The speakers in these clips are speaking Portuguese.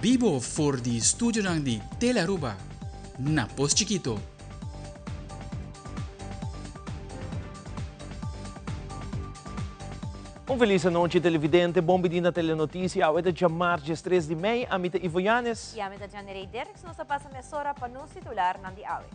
Vivo for di studio ng di Telaruba, na Pos Chiquito. Feliz noite, televidente. Bom dia na telenotícia. Ao dia março 3 de maio, a mita Ivo Yanes. E a mita Janerei Derks, nossa passa mesora para nos titular na di awe.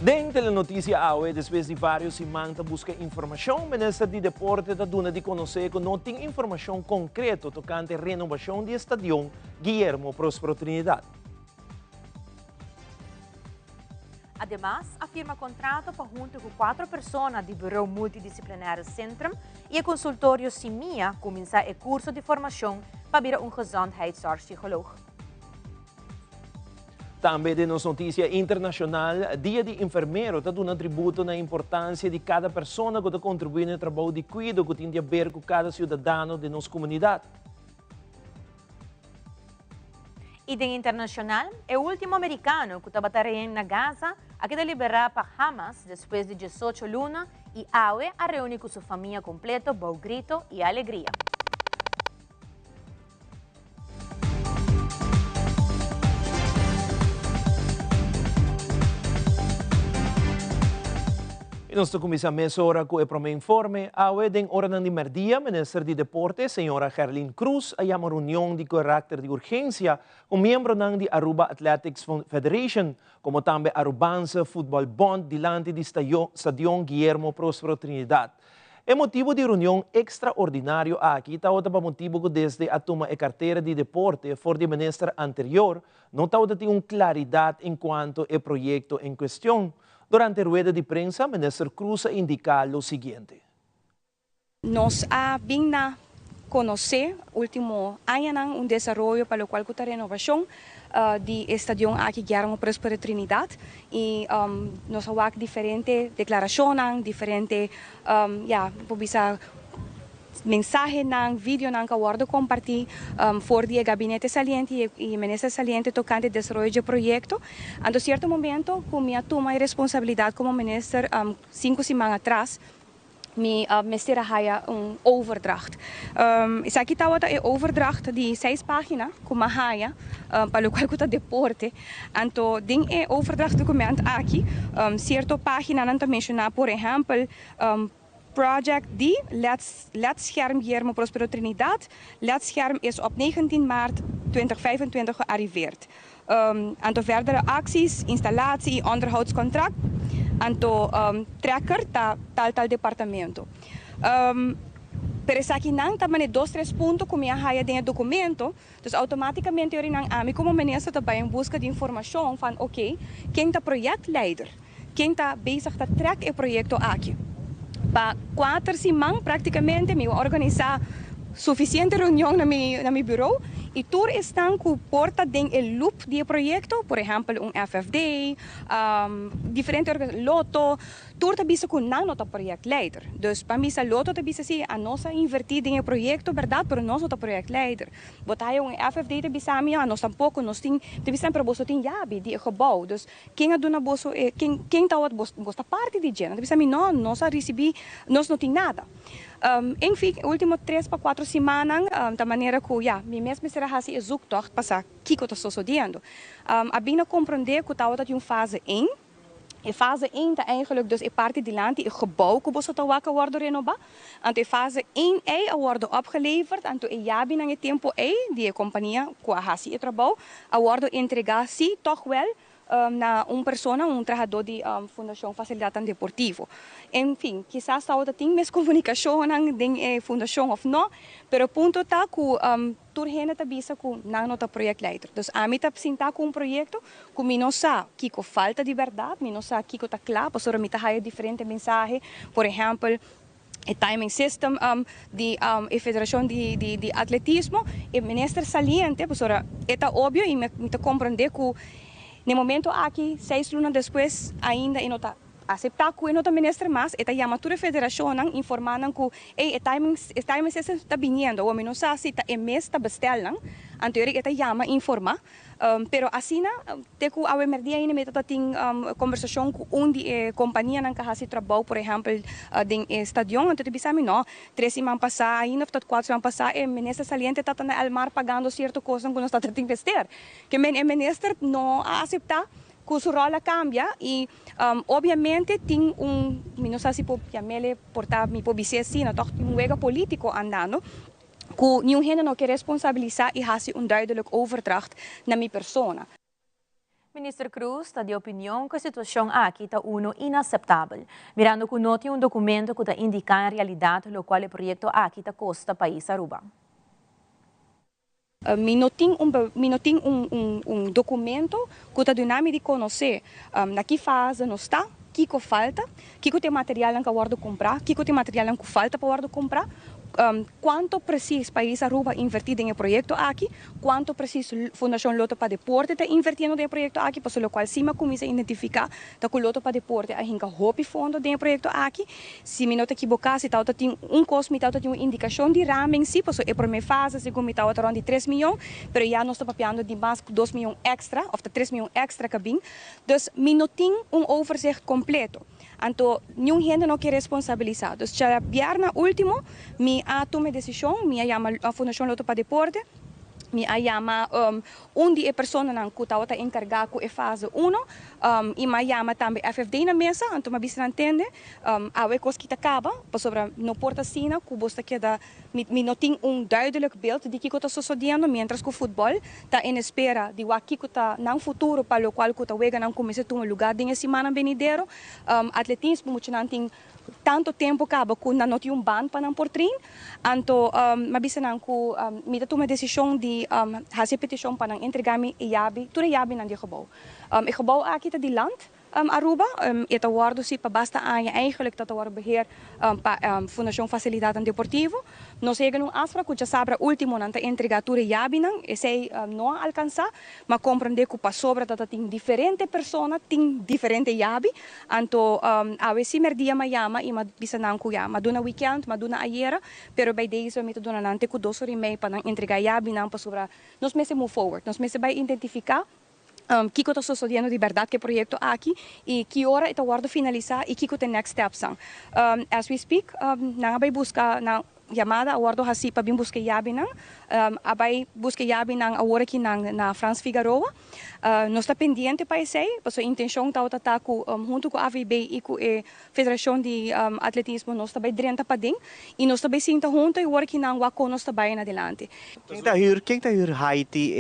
Den telenotícia awe, depois de vários semanas busca informação, o ministro de Deporte da Duna de conhecer que não tem informação concreta tocante a renovação do estadião Guillermo Próspero Trinidad. Además, afirma contrato para junto com 4 pessoas do Bureau Multidisciplinário Centrum e o consultório Simia começar o curso de formação para um gezondheidszorgpsicoloog. Também de nossa notícia internacional, Dia de Enfermeiro está dando tributo na importância de cada pessoa que contribui no trabalho de cuidado que tem a ver com cada cidadão de nossa comunidade. E de internacional, o último americano que estava na Gaza a que liberar para Hamas depois de 18 lunas e awe a reunir com sua família completa, bom grito e alegria. E nós começamos a hora com o primeiro informe. A den hora de merdia, ministro de Deporte, senhora Gerlin Cruz, a uma reunião de caráter de urgência com membro da Aruba Athletics Federation, como também Arubanza Football Bond, diante do Stadion Guillermo Próspero Trinidad. O motivo de reunião extraordinário aqui está outro motivo que desde a toma de carteira de deporte for de ministro anterior, não está outra tem claridade em quanto ao projeto em questão. Durante a rueda de prensa, o ministro Cruz indica o seguinte. Nós vimos a conhecer último ano desenvolvimento para o qual a renovação do estadião aqui Guillermo Próspero Trinidad e nós vimos diferentes declarações, diferentes mensagem ng vídeo ng kawardo compartir for the gabinete saliente e ministro saliente tocante desarrollo do projeto. Ando certo momento, com minha toma de responsabilidade como ministro 5 semanas atrás, me haya overdracht. Isa aqui está outra overdracht de 6 páginas, com uma haya, para o qual está deporte. Então, tem overdracht documento aqui, certa página não está mencionar, por exemplo, project die Letscherm Guillermo Próspero Trinidad. Letscherm is op 19 maart 2025 gearriveerd. Aantal verdere acties, installatie, onderhoudscontract. Aantal trekker tal departamento. Pero sa akin nang tamane 2-3 puntos kung minha haya din documento, dus automaticamente eu nang ami como ministro também em busca de informação van oké, quem tá projectleider, quem tá bezig tá trek e projeto aqui. Para 4 semanas, praticamente, me organizar suficiente reunião na meu bureau e tour estão com porta den el loop de projeto, por exemplo, FFD, diferente loto, tour tá bisa com não nota projectleider. Dus para mim, loto tá bisa si a nossa invertir em projeto, verdade, pero nós nota projectleider. Botar FFD tá bisa mi, nós tampouco nós tem bisa para bolso tem jabi de gebouw. Dus quem a dona bolso, quem tá outra bolso parte de gênero, tá bisa mi não, nós a recebi, nós não tem nada. Enfim, último 3 para 4 semanas, da maneira que, me mesmo será assim, zoektocht, para que eu estou sucedendo. A bina compreender que está outra de fase 1. E fase 1 está eigenlijk dus parte de land die gebouw que você está wakker worden renovado. En de fase 1 a worden opgeleverd en toen jabi na tempo die companhia que a hasi trabalho a worden entregar si toch wel na persona, trabajador de Fundação Facilidade Deportivo. Enfim, quizás a outra tem mais comunicação com a fundação ou não, pero o ponto está que turhena tá bisa com não nota projectleider. Dus a mim tá sentar com projeto que me não sabe que falta de verdade, me não sabe que tá claro, para me tá há diferente mensagem, por exemplo, o timing system de Federação de Atletismo, e ministro saliente, professora, é óbvio e me compreender que no momento aqui, 6 lunas depois, ainda não está aceitar que não está ministro mais, está chamando a federação informando que o timing system está vindo, ou não sabe se está mês está bestelando, anterior ita llama informa, pero assim teku awe merdia ini meta ting conversação com companhia nang kahasi trabalho, por exemplo, ding stadion, anto bisa mi no, 3 semana passar, ainda 4 semana passar, minister saliente tata na Almar pagando certo coisa que nós está tentando investir. Que minister não aceitar que sua rola cambia e obviamente tem não sei se pode chamar portar me pode dizer assim, não jogo político andando que nenhum não quer responsabilizar e fazer duidelijk overdracht na minha persona. Minister Cruz está de opinião que a situação aqui está inaceitável, mirando que não tem documento que está indica a realidade o qual o projeto aqui está custa país Aruba. Mi não tem documento que está dando de conhecer na que fase não está, que falta, que tem material que eu comprar, que tem material que falta para comprar, quanto precisa o país Aruba invertir em projeto aqui, quanto precisa a Fundação Loto para Deporte está investindo em projeto aqui, por lo qual cima começa a identificar que o Loto para Deporte a gente hope fundo em projeto aqui, se me não te equivocar, se tal tem custo, tal tem uma indicação de ramen, sim, por a primeira fase, segundo me tal de 3 milhões, mas já nós estamos papiando de mais 2 milhões extra, ou 3 milhões extra cabine, então me não tem overzicht completo. Então, nenhum não quer responsabilizar. Então, já vierna último, me tomei decisão, me chama a Fundação Loto para Deporte, me chama de pessoas que está encarregada com a fase 1, e me chama também a FFD na mesa, então me bisa entende, a coisa que acaba, sobre não porta sina, que você queda, me não tem duidelijk beeld de que está sucedendo, mientras que o futebol está em espera de o que está no futuro, para o qual está chegando não começa a tomar lugar de semana venidero, atletismo muito não tem tanto tempo acaba que não tem ban para não portrin, então me bisa não que me toma decisão de fazer petição para entregar-me Yabi, tudo Yabi na de gebouw. Het gebouw aqui está de land, Aruba, het wordt dus basta aan je eigenlijk dat wordt beheer Fundação Facilidade Deportivo. Nós chegamos a afspraak que já sabe último na entregatura Yabi não, esse não alcança, mas compreender que para sobra dat tem diferente pessoas, tem diferente Yabi, então a esse merdia me chama e me bisa não que já, maduna weekend, maduna ayer, pero by days me maduna nante que 2 horas e meia para entregar Yabi não para sobra, nós me se move forward, nós me se vai identificar que está sucedendo de verdade que projeto aqui e que hora está guarda finalizar e que tem next steps são. As we speak, nang abay busca na chamada awardo hasi para bim busca Yabi nang, abay busca Yabi nang award aqui na Franz Figueroa. Nós está pendiente para isso, porque a intenção está com junto com a AVB e com a Federação de Atletismo nós está bem dentro para dentro e nós está bem sinta junto e agora que nang wako nós está bem adelante. Quem está hier Haiti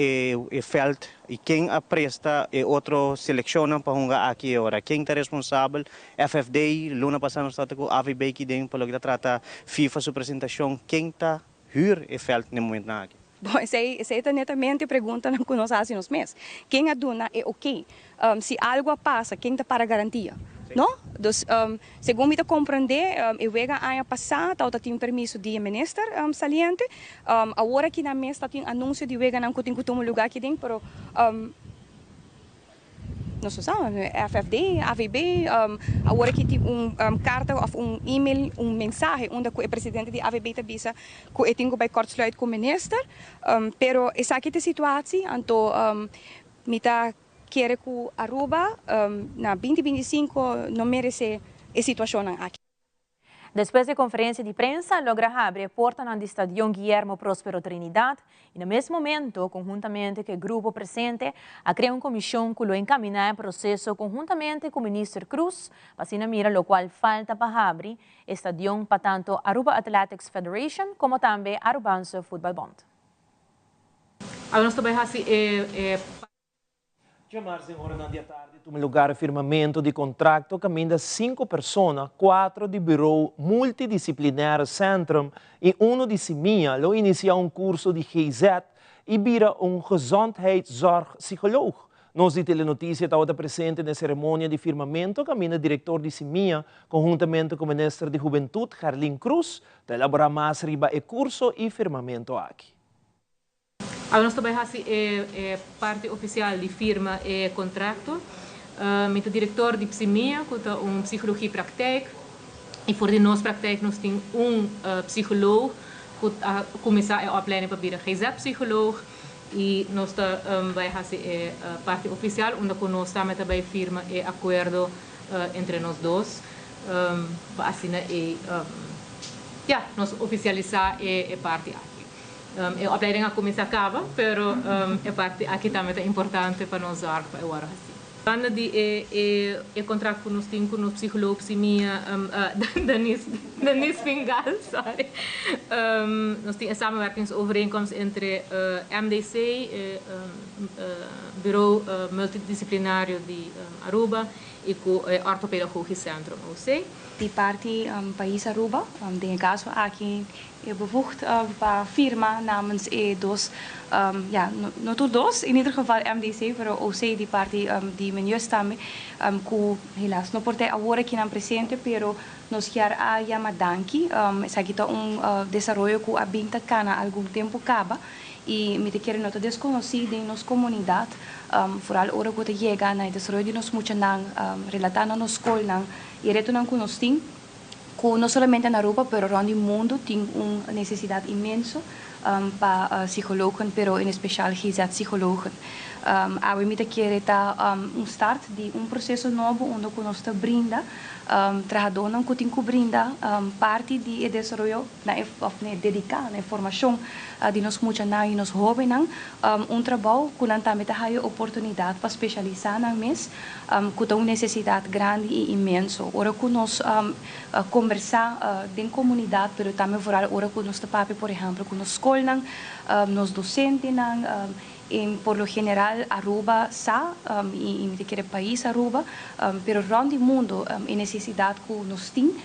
e veld e quem apresta e outro seleciona para jogar aqui agora. Quem está responsável? FFD, Luna passando está com a AVB que dentro para que trata FIFA sua apresentação. Quem está hier e veld no momento aqui? Bom, essa é netamente a pergunta que nós fazemos mesmo. Quem aduna é ok. Se algo passa, quem está para garantia? Não? Então, segundo me compreender, eu vejo a ano passado, eu tinha permisso de minister saliente. Agora que na mesa tem anúncio de vega não tem que tomar lugar aqui dentro, nós usamos FFD, AVB, agora que tem carta ou e-mail, mensagem onde o presidente de AVB está dizendo que eu tenho que kortsluit com o minister, pero essa aqui é a situação, então me está quer que Aruba na 2025 não merece a situação aqui. Depois da conferência de prensa, logra abrir a porta do Estádio Guillermo Próspero Trinidad e, no mesmo momento, conjuntamente com o grupo presente, a criar uma comissão que lo encaminha o processo conjuntamente com o ministro Cruz, para mira lo qual falta para abrir o estádio para tanto Aruba Athletics Federation como também Arubanso Football Bond. Agora nós também Chamar em hora da tarde, toma lugar o firmamento de contrato caminha 5 pessoas, 4 de Bureau Multidisciplinar Centrum e 1 de Simia, lo inicia curso de GZ e vira gezondheidszorgpsicoloog. Nós de Telenotícia está presente na cerimônia de firmamento, caminha diretor de Simia, conjuntamente com o ministro de Juventude, Herlin Cruz, para elaborar mais riba o curso e firmamento aqui. Agora nós também parte oficial de firma e contrato. Met de diretor de Psimia, que é psicologia praktijk. E voor de nossa praktijk nós temos psicoloog, que começar a opleiding para virar GZ-psycholoog. e nós vai fazer parte oficial, onde nós também firma o acordo entre nós dois, para assinar nós oficializar a parte aqui. A opleiding começa a acabar, mas a parte aqui também é importante para nós para agora assim. Quando o contrato que nós temos com os psicólogos e Denise Fingal, sorry. Nós temos samenwerkingsovereenkomst entre MDC, Bureau Multidisciplinário de Aruba, e com o Ortopedagogisch Centrum OC. Die parte país Aruba, in caso aqui é bevoegd para firma namens E2, não tudo dois, in ieder geval MDC, pero OC die parte die men juist também, que helaas não pode agora aqui na presente, pero nos quer a chamar danki, essa aqui desenvolvimento que a binta cana algum tempo acaba e me te quer nota desconhecida em nossa comunidade, vooral ora que chega na desenvolvimento de nós muito nang relatando nos escola nang e reto nang que nós tem que não somente na Europa, pero around o mundo tem uma necessidade imensa para psicólogos, pero em especial psicólogos. A me te quer start de processo novo onde nós está brinda trabalhador não que tem que brinda parte de desenvolvimento na dedicar na formação de nós muitos na e nós jovens trabalho que não também tá a oportunidade para especializar na mês que tem uma necessidade grande e imensa ora que nós conversar dentro da comunidade pero também vooral ora que nós papi por exemplo que nós escola nós docentes por lo general Aruba e me quer país Aruba pero around o mundo a necessidade que nós temos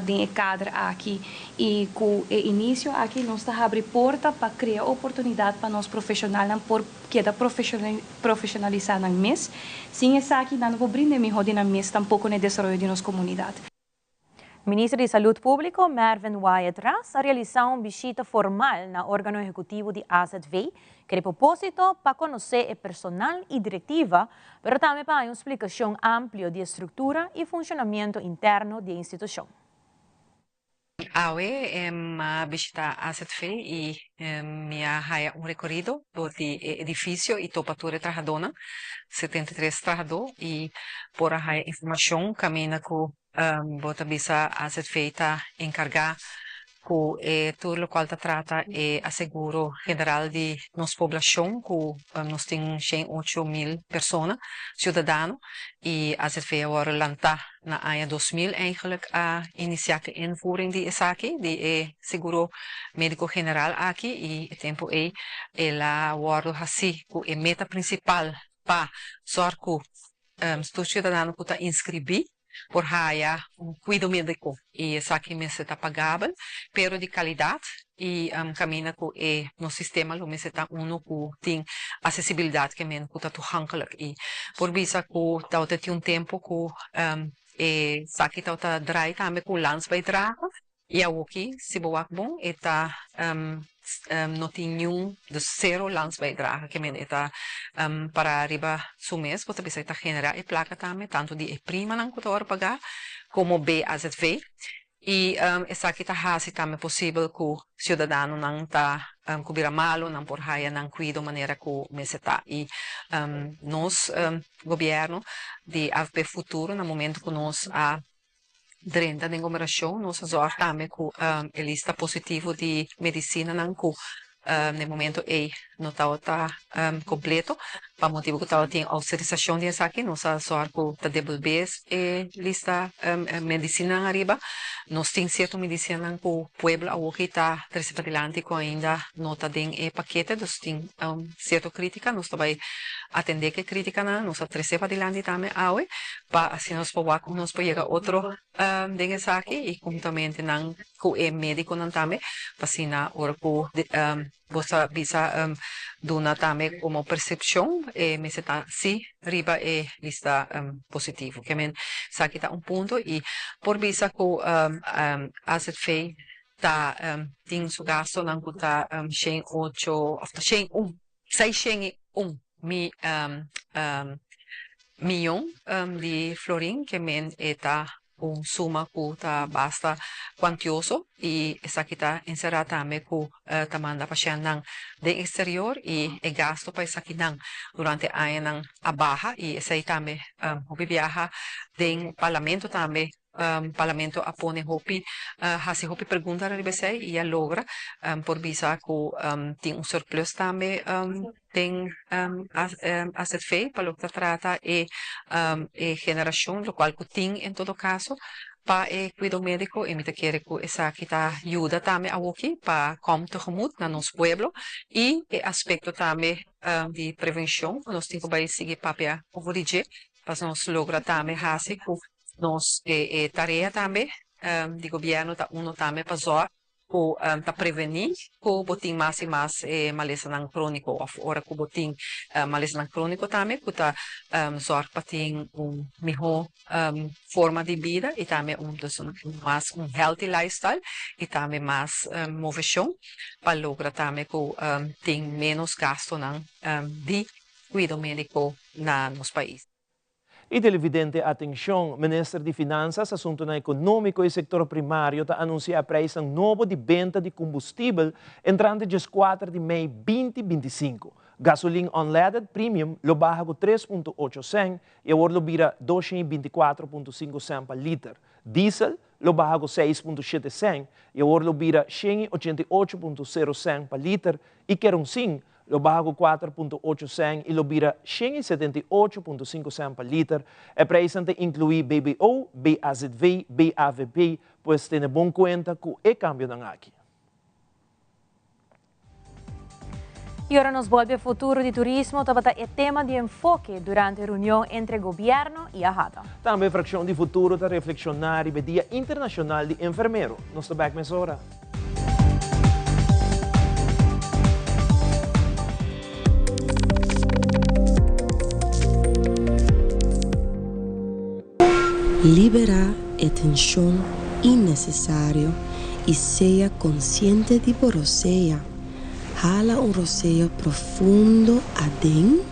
de cadre aqui e com o início aqui nós está abre porta para criar oportunidade para nós profissionais por cada profissionalizar na mês sem essa aqui não vou brindar me roda na mês tampouco no desenvolvimento de nossa comunidade. Ministro de Saúde Pública, Mervyn Wyatt Ras, realizou uma visita formal no órgão executivo de AZV, que é propósito para conhecer o personal e diretiva, mas também para uma explicação ampla de estrutura e funcionamento interno da instituição. Hoy visité AZV e me haya recorrido do edifício e topatura trabajadora, 73 trabajadores e por a informação caminha com bota bisa AZV está encarregado com tudo o qual trata a seguro general de nossa população, que nós temos 8.000 pessoas, cidadãos, e a AZV agora lança na área 2000 eigenlijk a iniciar a invoering de aqui, de seguro médico general aqui, e o tempo ela agora assim, que a meta principal para sorte que os cidadãos que estão inscritos por haya cuidado médico e essa aqui me está pagável, pero de qualidade e caminha com no sistema lo me está que tem acessibilidade que me está toegankelijk e por visa que tá tem tempo que aqui tá draai também com landsbijdrage e aqui se boa bom está não tem nenhum de zero landsbijdrage que me está para arriba su mês, porque bisa está generar e placa também, tanto de prima não que tá pagar, como BAZV. E essa aqui tá assim também possível que o cidadão não está cobrir malo, não por raia, não cuida de maneira que o mês está. E nós, governo de AFP Futuro, no momento que nós durante a aglomeração, nós fazemos também com a lista positiva de medicina, não que no momento não está completo, para motivo que tem autorização de aqui, nós fazemos com a devolver a lista medicina arriba, nós temos certa medicina que o pueblo aqui está adelante que ainda não está dentro do paquete, nós temos certa crítica, nós também atender que crítica nós trazemos adelante também hoje, para assim nós podemos chegar outro dentro aqui e juntamente com o médico também, para assim na hora que você bisa dona também como percepção me está sim riba lista positivo que men aqui está ponto e por bisa que AZV tá tem su gasto não custa 8 ou 601 milhão de florim que men está suma que tá basta quantioso e essa aqui tá encerrada também que tá manda para nang de exterior e gasto para essa aqui nang durante a ano a barra e essa aí também viaja de parlamento também parlamento apone hopi hasi hopi pergunta na libesay iya logra por visa ko tem surplus também tem asset fee para lo que trata generación lo cual ko tem en todo caso pa cuido médico e mita quiere ko esa kita ayuda também a woki pa kom tegemoet na nos pueblo e aspecto também de prevenção nos tem que vai seguir papia overige para nos logra também hasi ko nos tarea também de governo tá uno também para só o tá prevenir o botim mais e mais maleza não crônico ora o botim maleza não crônico também que tá só para ter melhor forma de vida e também mais healthy lifestyle e também mais motivação para lograr também que tem menos gasto de cuidado médico nos países. E televidente, atenção, Ministro de Finanças, Assunto Econômico e Sector Primário está anunciando a preço novo de venda de combustível entrante dia 4 de maio 2025. Gasolina unleaded premium lo baja com 3,8 cent e agora lo vira 224,5 cent per litro. Diesel lo baja com 6,7 cent e agora lo vira 188,0 cent per litro. E querosene lo baja com 4,8 cent e lo vira 178,5 cent per litro. É preço inclui BBO, BAZV, BAVP, pois tem bom conta com o câmbio na aqui. Y ahora nos vuelve Futuro de Turismo, tabata el tema de enfoque durante la reunión entre gobierno y AJATA. Também Fracção de Futuro está reflexionar sobre o Dia Internacional de Enfermeiro. Nós estamos back nessa hora. Libera a tensão innecessária e seja consciente de você. Jala un roceio profundo adentro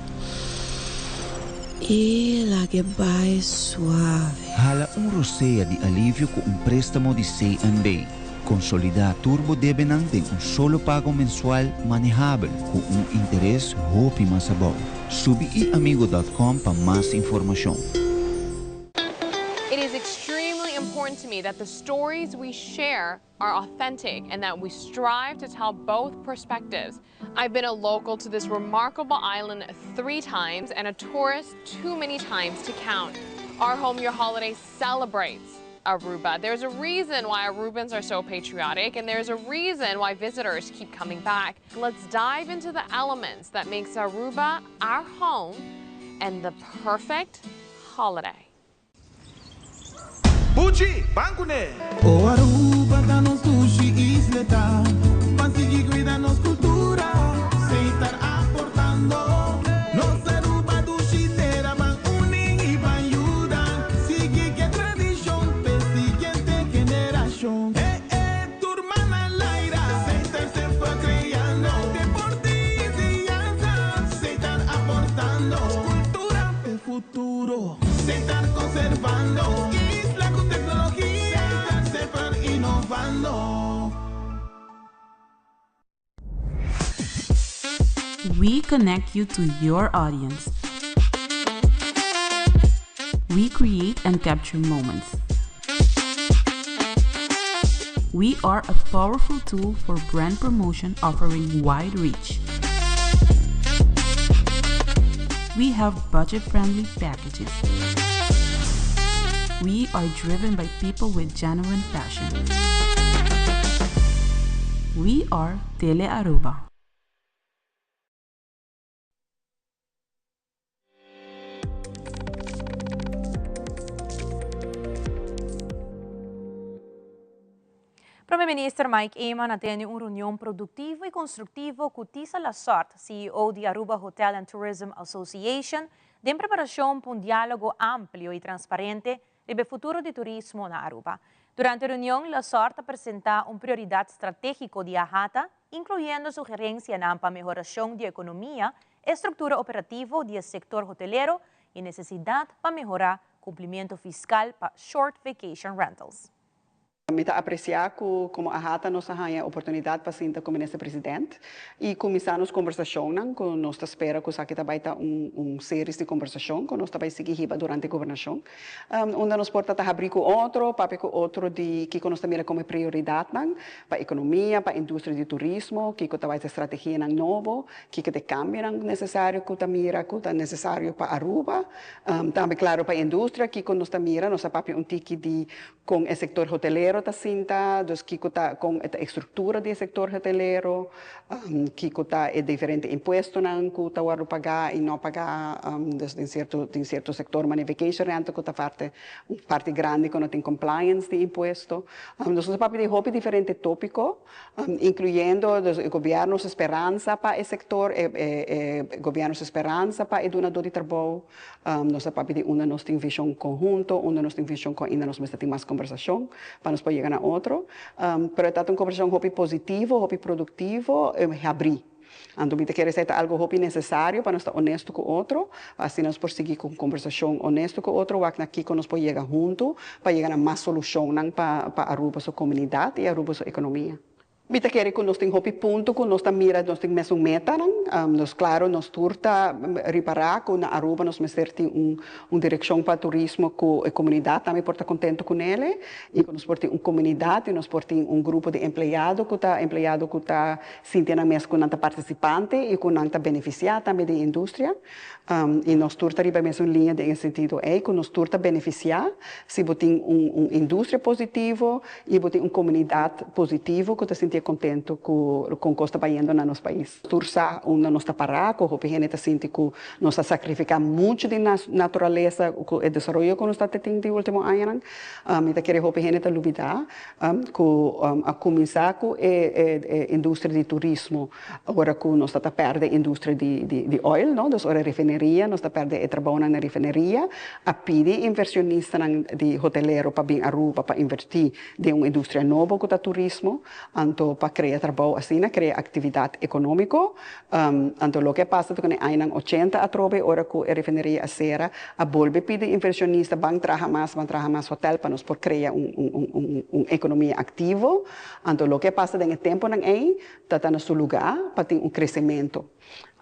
e la que vai suave. Jala un roceio de alívio com préstamo de CNB. Consolidar Turbo Debenang tem solo pago mensual manejável com interesse hopi masabol. Subiiamigo.com para mais informação. It is extremely important to me that the stories we share are authentic and that we strive to tell both perspectives. I've been a local to this remarkable island 3 times and a tourist too many times to count. Our Home Your Holiday celebrates Aruba. There's a reason why Arubans are so patriotic, and there's a reason why visitors keep coming back. Let's dive into the elements that makes Aruba our home and the perfect holiday. Bucci, bancune! O Aruba da nos sushi isleta, consegui cuidar nos cultura, sem estar aportando. Nos Aruba do Chiteira van unir e van ayudar. Sigue que tradição, pe siguiente generação. Turma na laira, sem estar sempre criando. Deporte e ciência, sem estar aportando. Cultura de futuro, sem estar conservando. We connect you to your audience. We create and capture moments. We are a powerful tool for brand promotion offering wide reach. We have budget-friendly packages. We are driven by people with genuine passion. We are Tele Aruba. Primeiro-Ministro Mike Eman atende uma reunião produtiva e construtiva com Tisa Lasort, CEO de Aruba Hotel and Tourism Association, de preparação para um diálogo amplo e transparente sobre o futuro do turismo na Aruba. Durante a reunião, Lasort apresenta uma prioridade estratégica de AJATA, incluindo sugerência para a melhoração da economia, estrutura operativa do setor hoteleiro e necessidade para melhorar cumplimiento fiscal para short vacation rentals. Mita apreciar como a rata nos arranha oportunidade para sentar com o ministro presidente e começar nos conversação com nós espera que aqui também tá série de conversação que nós também seguir riba durante a governação onde nós porta tá abrir com outro papo com outro de que nós também como prioridade para a economia para a indústria de turismo que também a estratégia nang novo que de cambio nang necessário que também que necessário para Aruba também claro para a indústria que nós também nós papo tiki de com o setor hoteleiro tá sinta, dos que tá com a estrutura do setor hoteleiro, que tá é diferente imposto não que tá vai pagar e não pagar, dos em certo setor vacation rent que tá parte grande que não tem compliance de imposto, nós papo de hobby diferente tópico, incluindo os governos esperança para o setor, governos esperança para o donador de trabalho, nós papo de onde nós tem visão conjunto, onde nós tem visão com ainda nós tem mais conversação para nos poder chegar a outro, pero está uma conversação hobby positivo, hobby produtivo, abrir. Então, me quer dizer algo hobby necessário para nós estar honesto com o outro, assim nós por seguir com conversação honesta com o outro, o aqui que nós podemos chegar junto, para chegar a mais solução para Aruba sua comunidade e Aruba sua economia. Mita quer que nós tem hobby ponto, que nós mira, nós tem mesmo meta, nós claro, nós turta reparar que na Aruba nós tem direção para turismo que a comunidade também porta contento com ele, e que nós porta comunidade, nós porta grupo de empregado que está sentindo mesmo com nanta participante e com nanta beneficiar também da indústria, e nós turta riba mesmo linha de sentido que nós turta beneficiar se botem indústria positivo e botem comunidade positivo que está sentindo contento com o que está fazendo no nosso país. Tursa onde nós está parado, o PGN está sentindo que nós está sacrificando muito de natureza, o desenvolvimento que nós está tendo no último ano, e está querendo o PGN está lutar, a começar com a indústria de turismo, agora que nós está perdendo a indústria de óleo, não, das horas refineria, nós está perdendo o trabalho na refineria, a pedir inversionista de hoteleiro para vir a Aruba para investir em uma indústria nova que é turismo, então para criar trabalho assim, criar atividade econômica. Então, o que passa é que em 80 a trove, hora que a refineria a serra, a volve pedir inversionista, vão trabalhar mais hotel para nós por criar uma economia ativa. Então, o que passa é que tempo aí está no seu lugar para ter crescimento.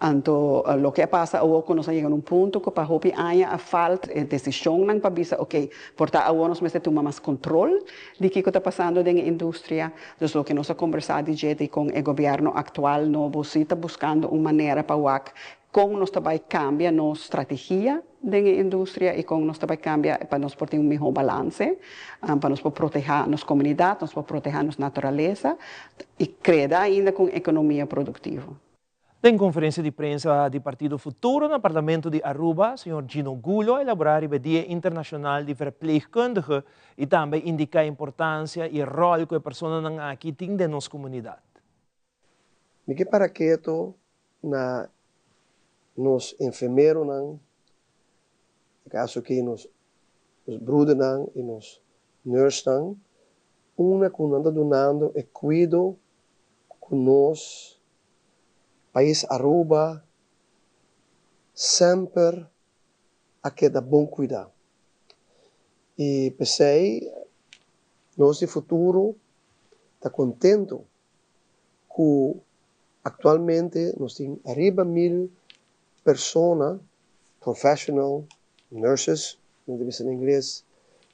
Então, o que passa é que nós chegamos a ponto que para houve a falta de decisão para dizer, ok, portanto, agora nós temos que tomar mais controle de que está passando na indústria. Então, o que nós conversamos com o governo atual, nós está buscando uma maneira para como nós também cambia nossa estratégia da indústria e como nós também cambia para nós ter melhor balance, para nós proteger nossa comunidade, nós proteger nossa natureza e criar ainda com economia produtiva. Em conferência de prensa do Partido Futuro no Parlamento de Aruba, o senhor Gino Gulo elaborar o Dia Internacional de Verpleegkundigen e também indicar a importância e o rol que a pessoa aqui tem de nossa comunidade. Miki para quieto na nos enfermeiros no caso que nos bruder e nos nurses uma que anda donando e cuido com nós país Aruba sempre aqui dá bom cuidar. E pensei, nós de futuro está contento que atualmente nós temos arriba 1000 pessoas, professional, nurses, não deve ser em inglês,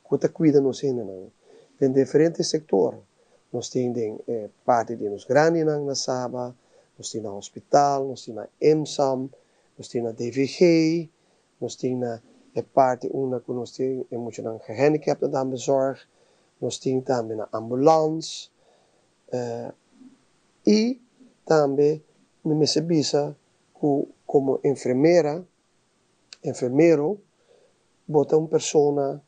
que está cuidando nós ainda em diferentes setores. Nós temos parte de nos grandes na Saba, nós temos no hospital, nós temos na EMSAM, nós temos na DVG, nós temos na parte uma que nós temos muito na handicap da bezorg, nós temos também na ambulância e também me serviça como enfermeiro, bota uma pessoa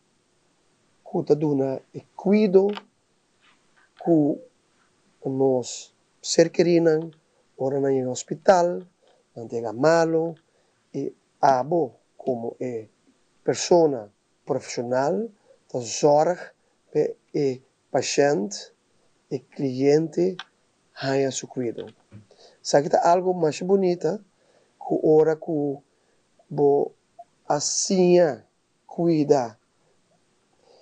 que está dando cuido que nós ser queridos ora no hospital, não tenha malo, e abo como pessoa profissional, da zorg para o paciente e cliente tenha seu cuidado. Sabe que é algo mais bonito que ora que bo assim cuida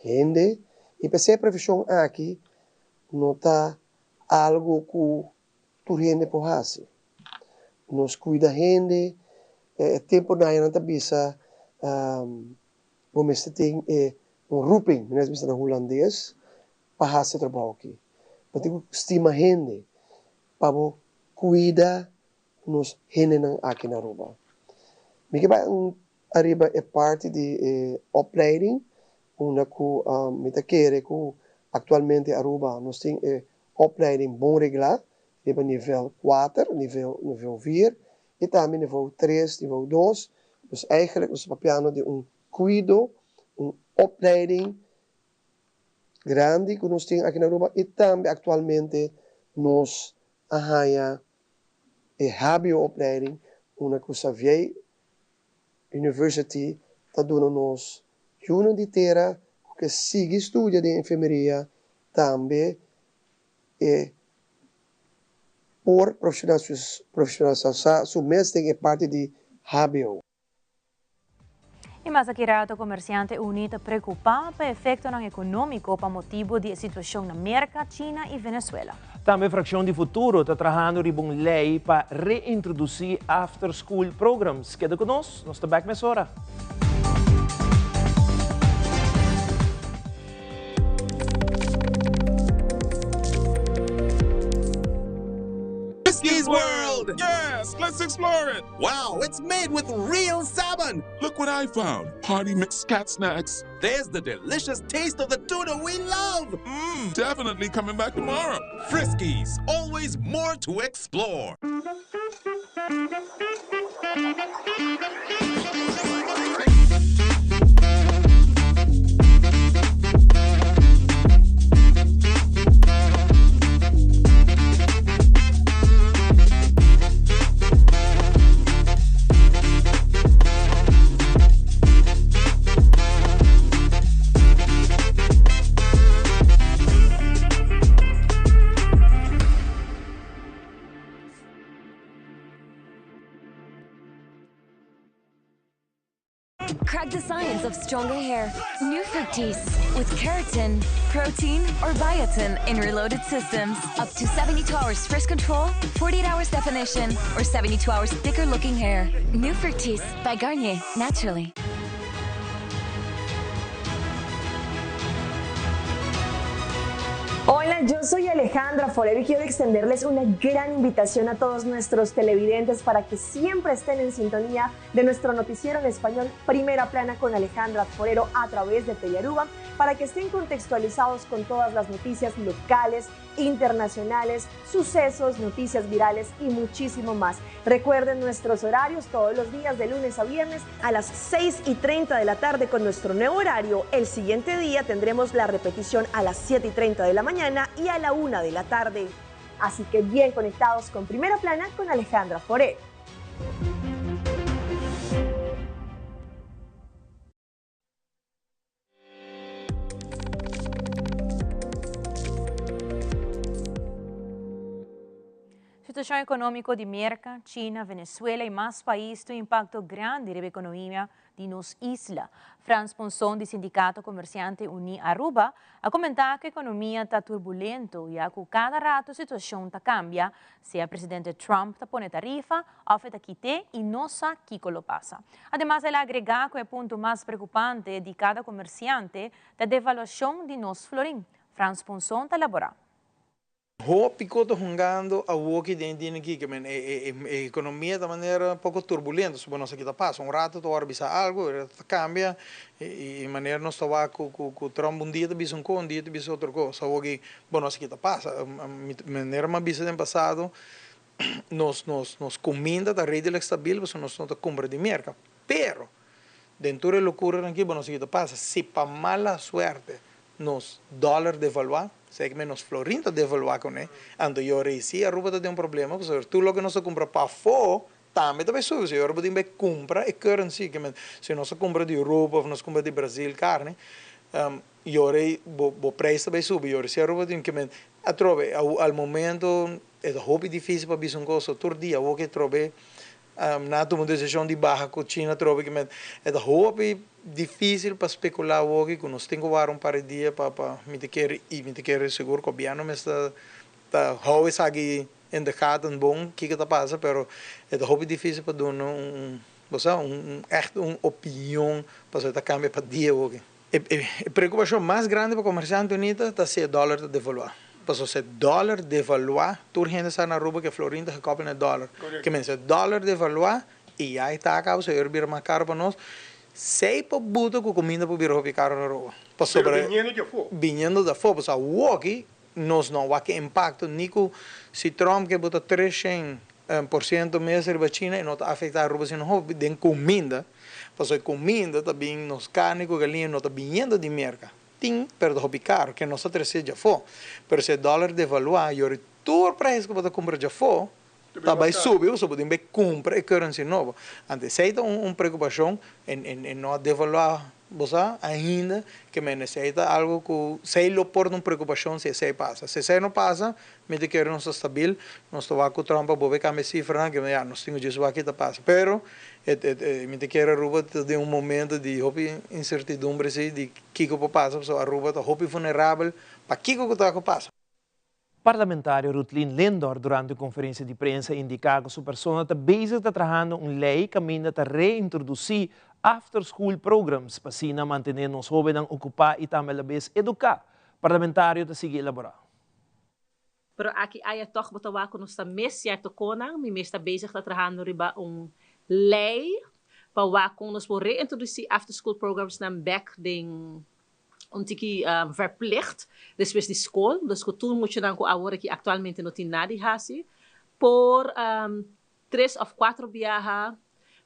gente. E para ser profissão aqui, não está algo que tu gente pode fazer. Nós cuida gente, tempo na não está bisa, vamos ter roeping, mesmo na holandês, para fazer trabalho aqui. Mas tem que estima gente, para cuidar nos gente aqui na Aruba. Me que vai arriba é parte de opleiding, onde me tá querer que atualmente Aruba nós tem opleiding bom regular, nível 4, nível 4, e também nível 3, nível 2. Dus eigenlijk nós papiano de cuido, opleiding grande que nós temos aqui na Aruba, e também atualmente nós arranha HBO opleiding, onde que Xavier University está dando nos ano de terra que sigue estudia de enfermeria também por profissionalização, su mestre é parte de HBO. E mas aqui rato comerciante unita preocupado com o efeito econômico para motivo de situação na América, China e Venezuela. Também a Fração de Futuro está trabalhando em uma lei para reintroduzir after-school programs. Queda conosco, nós estamos nessa hora. Frisky's World! Yes, let's explore it! Wow, it's made with real salmon! Look what I found! Party mixed cat snacks. There's the delicious taste of the tuna we love! Definitely coming back tomorrow. Frisky's, always more to explore. Crack the science of stronger hair. New Fructis with keratin, protein, or biotin in reloaded systems. Up to 72 hours frizz control, 48 hours definition, or 72 hours thicker looking hair. New Fructis by Garnier, naturally. Hola, yo soy Alejandra Forero y quiero extenderles una gran invitación a todos nuestros televidentes para que siempre estén en sintonía de nuestro noticiero en español Primera Plana con Alejandra Forero a través de Telearuba, para que estén contextualizados con todas las noticias locales, internacionales, sucesos, noticias virales y muchísimo más. Recuerden nuestros horarios todos los días de lunes a viernes a las 6:30 de la tarde con nuestro nuevo horario. El siguiente día tendremos la repetición a las 7:30 de la mañana y a la 1 de la tarde. Así que bien conectados con Primera Plana con Alejandra Forero. Situação econômica de América, China, Venezuela e mais países tem impacto grande na economia de nossa isla. Franz Ponson, do Sindicato Comerciante Uni Aruba, a comentar que a economia está turbulenta e a cada rato a situação está cambia, se a presidente Trump está põe tarifa, oferta quite e não sabe que lo passa. Además, ele agrega que o ponto mais preocupante de cada comerciante é a devaluação de nosso florim. Franz Ponson está elaborando. Picoto jugando a walkie dentro aqui que a economia de maneira um pouco turbulenta, se nós aqui está passa rato tu orbisa algo, cambia e maneira nós estava com Trump dia bisa um dia bisa outra coisa, só que nós aqui está passa, maneira uma bisa tem passado, nós comida da rede estável, mas nós não compra de mercado, pero dentro da loucura aqui nós aqui está passa, se para mala suerte nos dólar devaluar, sei que menos florinta devaluar com né, ando eu reci a Aruba tem problema, porque tu logo não se compra para fora, também vai subir, se a Aruba tem que comprar é currency, que se nós compra de Europa ou nós compra de Brasil carne, eu rei o preço vai subir, eu se a Aruba tem que a trove ao momento é hobby difícil para bisongoso, todo dia o que trove na tomar decisão de barra com China troca que é da roupa difícil para especular hoje que nós temos que um par de dias para me querer seguro que o governo me está how is aqui em de gaten bom que está passando, pero é da roupa difícil para dar opinião para você cambiar para dia hoje. A preocupação mais grande para o comerciante unita está se o dólar devaluar. Porque se o dólar devaluar, toda gente está na rua que Florinda gekoppeld no dólar. Que mensen, o dólar devaluar e aí está acabando, se o mais caro para nós, sei para buta que comida para vir roupa caro na rua. Vinhendo da fora, porque o aqui nós não vai que impacto nico se Trump que bota 300% mês para China e não está afetar a rua se não tem comida. Porque comida também nos carne com galinha não está vindo de mercado. Tem, pero hobby caro, que não se trece já for. Pero se o dólar devaluar, e o todo preço que você compra já for, vai subir, você pode comprar currency nova. Antes, se tem uma preocupação em não devaluar, você ainda que me necessita algo que se lo por uma preocupação se passa. Se não passa, me de que não está estável, nós estamos com Trump, vou cambiar cifra, que nós temos isso aqui está passa. Pero me de que Aruba de momento de incertidumbre de que passa, so Aruba está vulnerável para que está passa. Parlamentário Rutlin Lindor, durante a conferência de prensa, indicou que sua pessoa está bezig trabalhando uma lei que caminha a reintroduzir after-school programs para assim manter os jovens ocupados e também educar. Parlamentário está seguir elaborar. Pero aqui há toch botava com nossa mês certo conang, mi mês está bezig trabalhando riba lei para com nos por reintroduzir after-school programs na back ding ontiki verplicht depois de escola, dus que tudo muito não agora que atualmente não tem nada de hasi por 3 ou 4 viajes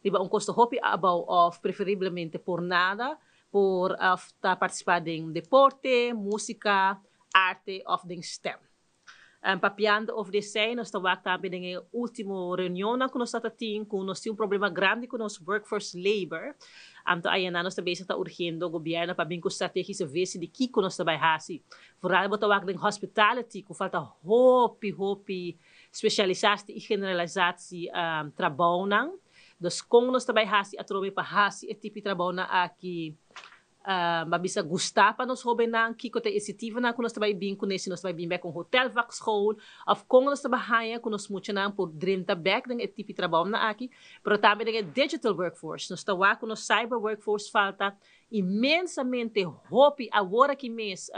riba custo hopi abau of preferivelmente por nada por participar em deporte, música, arte of em STEM. Papiando of design, nós estamos também na última reunião que nós temos com problema grande com nosso workforce labor. Então, aí nós também está urgendo o governo para bem com estratégia ver se de que nós estamos fazendo. Vooral botawak em hospitality, que falta hopi specialisatie e generalisatie trabalho não. Dus com nós também fazendo a trobe para fazer esse tipo de trabalho aqui. Mabisa gustar para nos jovens não que cote iniciativa não que nós também bem com nesse nós também bem com hotel vacschool of com nós trabalhar com nós muito não por dream back dengan tipo de trabalho na aqui, pero também dengan digital workforce nós trabalhar com nós cyber workforce falta imensamente hope agora que mês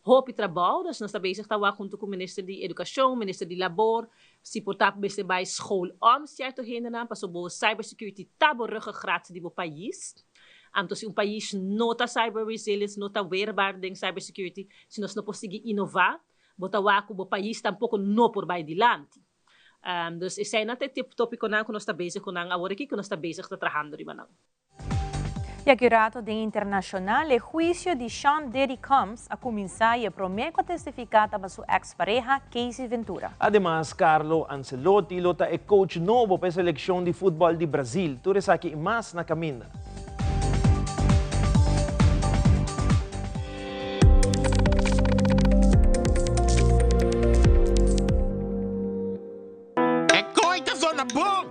hope trabalho nós também trabalhar junto com o ministro de educação, ministro de labor, se portar beste bij school om certo heen não para sobre cyber security tabo ruggengraat die do país. Então, se país não está cyber resilience, não está weerbaar em cybersecurity, se nós não conseguimos inovar, o país tampouco não por vai adiante. Então, esse é até tipo tópico que nós estamos bezig com agora aqui, que nós estamos bezig trabalhando riba. E aqui o rato de internacional, o juízo de Sean Diddy Combs a começar e promete testificar para sua ex-pareja, Casey Ventura. Además, Carlo Ancelotti é coach novo para a seleção de futebol de Brasil. Tudo isso aqui mais na caminha. Bom,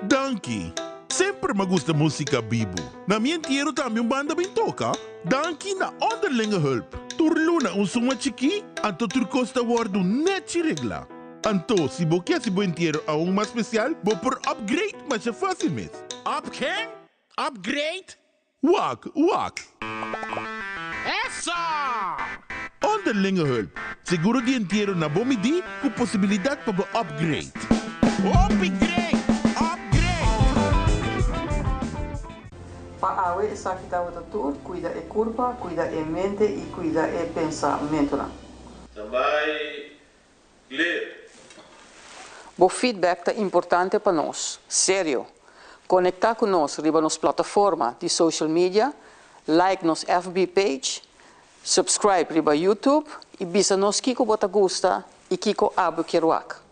Danke. Sempre me gusta música bibo. Na minha tierra também banda bem toca. Danke na onderlinge hulp. Turluna suma chiki, anto turcosta wardu net regla. Anto, se bo quer se bo inteiro a mais especial, bo por upgrade, mas é fácil mesmo. Quem? Upgrade? Wak. Essa! Onderlinge hulp. Seguro de inteiro na bomidi, com possibilidade para bo upgrade. Upgrade! Para a essa que está o tudo, cuida a curva, cuida a mente e cuida o pensamento. Também ler. O feedback é importante para nós, sério. Conectar com nós riba nas plataformas de social media, like nos FB page, subscribe riba YouTube e bisa nos kiko bota gusta e kiko abu keruak.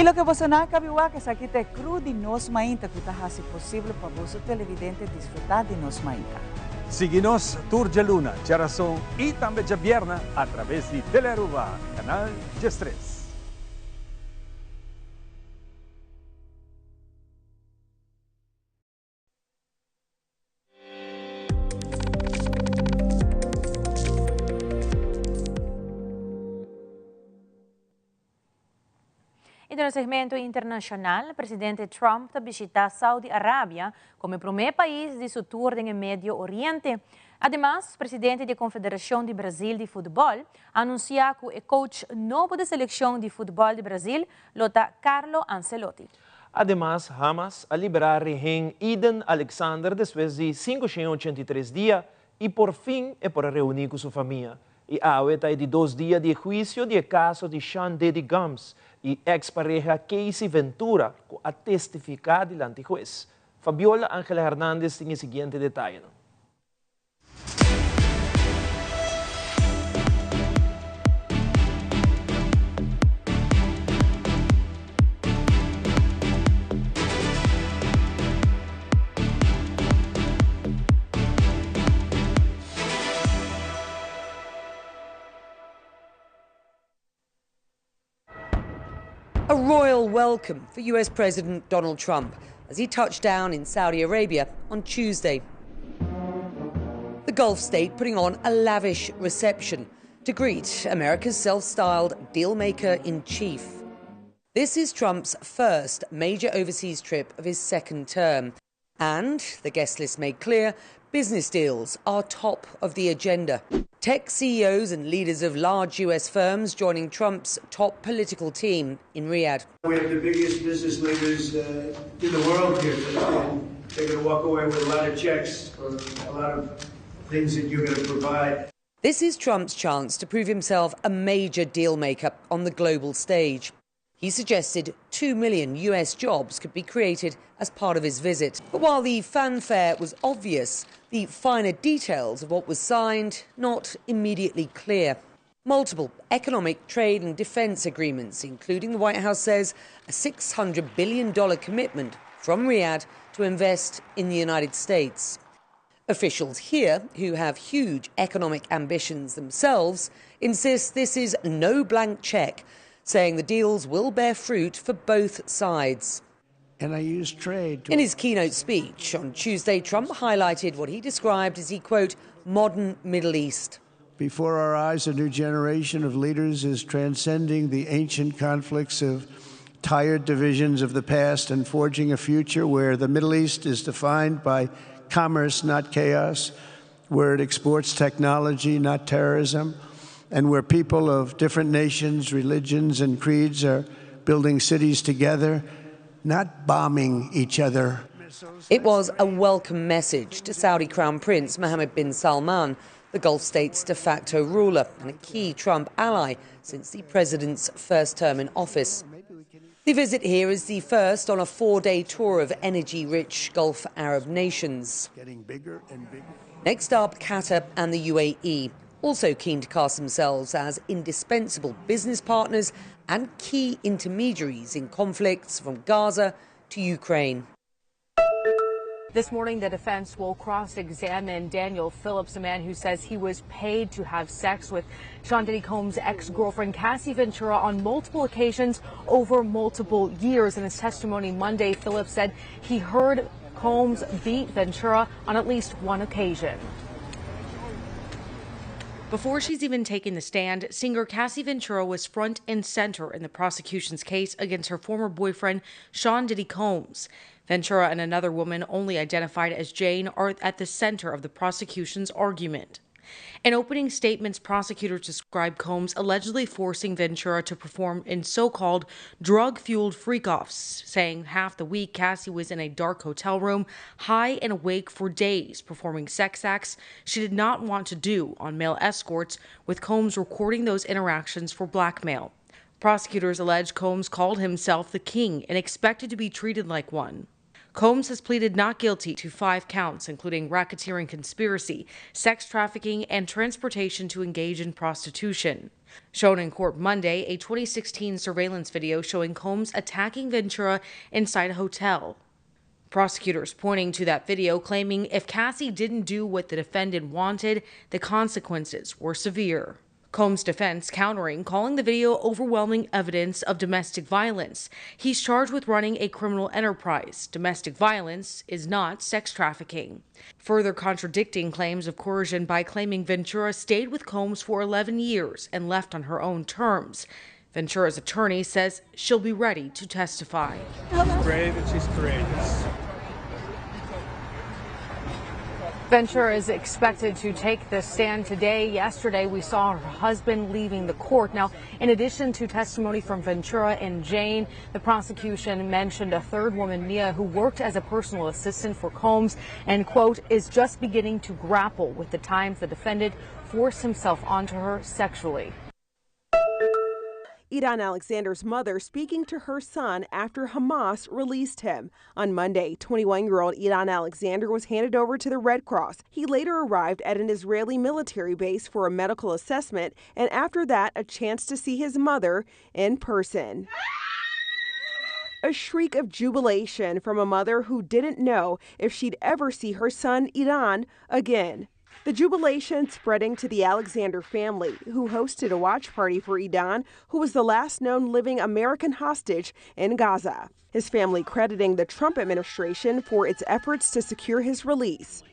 Kilo que você não cabiwa que essa aqui é cru de nos mainta que tá se possível para você televidente desfrutar de nos mainta. Siga-nos Tour de Luna, Charason e também de Vierna através de Telearuba, canal G3. E no segmento internacional, o presidente Trump está visitando Saudi Arábia como o primeiro país de seu tour no Médio Oriente. Además, o presidente da Confederação de Brasil de Futebol anunciou que o coach novo da seleção de futebol de Brasil, Lota Carlo Ancelotti. Además, Hamas a liberar rehén Eden Alexander depois de 583 dias e por fim é para reunir com sua família. E ahorita é de 2 dias de juízo do caso de Sean Diddy Combs e ex-pareja Casey Ventura, que a testificar diante do juez. Fabiola Ángela Hernández tem o seguinte detalhe. A royal welcome for US President Donald Trump as he touched down in Saudi Arabia on Tuesday. The Gulf state putting on a lavish reception to greet America's self-styled deal-maker-in-chief. This is Trump's first major overseas trip of his second term. And, the guest list made clear, business deals are top of the agenda. Tech CEOs and leaders of large US firms joining Trump's top political team in Riyadh. We have the biggest business leaders in the world here, and they're going to walk away with a lot of checks for a lot of things that you're going to provide. This is Trump's chance to prove himself a major deal maker on the global stage. He suggested 2 million US jobs could be created as part of his visit. But while the fanfare was obvious, the finer details of what was signed not immediately clear. Multiple economic, trade and defence agreements, including, the White House says, a $600 billion commitment from Riyadh to invest in the United States. Officials here, who have huge economic ambitions themselves, insist this is no blank cheque, saying the deals will bear fruit for both sides. And I use trade. In his keynote speech on Tuesday, Trump highlighted what he described as the, quote, modern Middle East. Before our eyes, a new generation of leaders is transcending the ancient conflicts of tired divisions of the past and forging a future where the Middle East is defined by commerce, not chaos, where it exports technology, not terrorism, and where people of different nations, religions, and creeds are building cities together, not bombing each other. It was a welcome message to Saudi Crown Prince Mohammed bin Salman, the Gulf state's de facto ruler and a key Trump ally since the president's first term in office. The visit here is the first on a 4-day tour of energy-rich Gulf Arab nations. Next up, Qatar and the UAE, also keen to cast themselves as indispensable business partners and key intermediaries in conflicts from Gaza to Ukraine. This morning, the defense will cross-examine Daniel Phillips, a man who says he was paid to have sex with Sean Diddy Combs' ex-girlfriend Cassie Ventura on multiple occasions over multiple years. In his testimony Monday, Phillips said he heard Combs beat Ventura on at least one occasion. Before she's even taken the stand, singer Cassie Ventura was front and center in the prosecution's case against her former boyfriend, Sean Diddy Combs. Ventura and another woman, only identified as Jane, are at the center of the prosecution's argument. In opening statements, prosecutors described Combs allegedly forcing Ventura to perform in so-called drug-fueled freak-offs, saying half the week Cassie was in a dark hotel room, high and awake for days, performing sex acts she did not want to do on male escorts, with Combs recording those interactions for blackmail. Prosecutors allege Combs called himself the king and expected to be treated like one. Combs has pleaded not guilty to 5 counts, including racketeering conspiracy, sex trafficking, and transportation to engage in prostitution. Shown in court Monday, a 2016 surveillance video showing Combs attacking Ventura inside a hotel. Prosecutors pointing to that video claiming if Cassie didn't do what the defendant wanted, the consequences were severe. Combs' defense countering, calling the video overwhelming evidence of domestic violence. He's charged with running a criminal enterprise. Domestic violence is not sex trafficking. Further contradicting claims of coercion by claiming Ventura stayed with Combs for 11 years and left on her own terms. Ventura's attorney says she'll be ready to testify. She's brave and she's courageous. Ventura is expected to take the stand today. Yesterday, we saw her husband leaving the court. Now, in addition to testimony from Ventura and Jane, the prosecution mentioned a third woman, Mia, who worked as a personal assistant for Combs and, quote, is just beginning to grapple with the times the defendant forced himself onto her sexually. Idan Alexander's mother speaking to her son after Hamas released him. On Monday, 21-year-old Idan Alexander was handed over to the Red Cross. He later arrived at an Israeli military base for a medical assessment, and after that, a chance to see his mother in person. A shriek of jubilation from a mother who didn't know if she'd ever see her son Idan again. The jubilation spreading to the Alexander family, who hosted a watch party for Idan, who was the last known living American hostage in Gaza. His family crediting the Trump administration for its efforts to secure his release.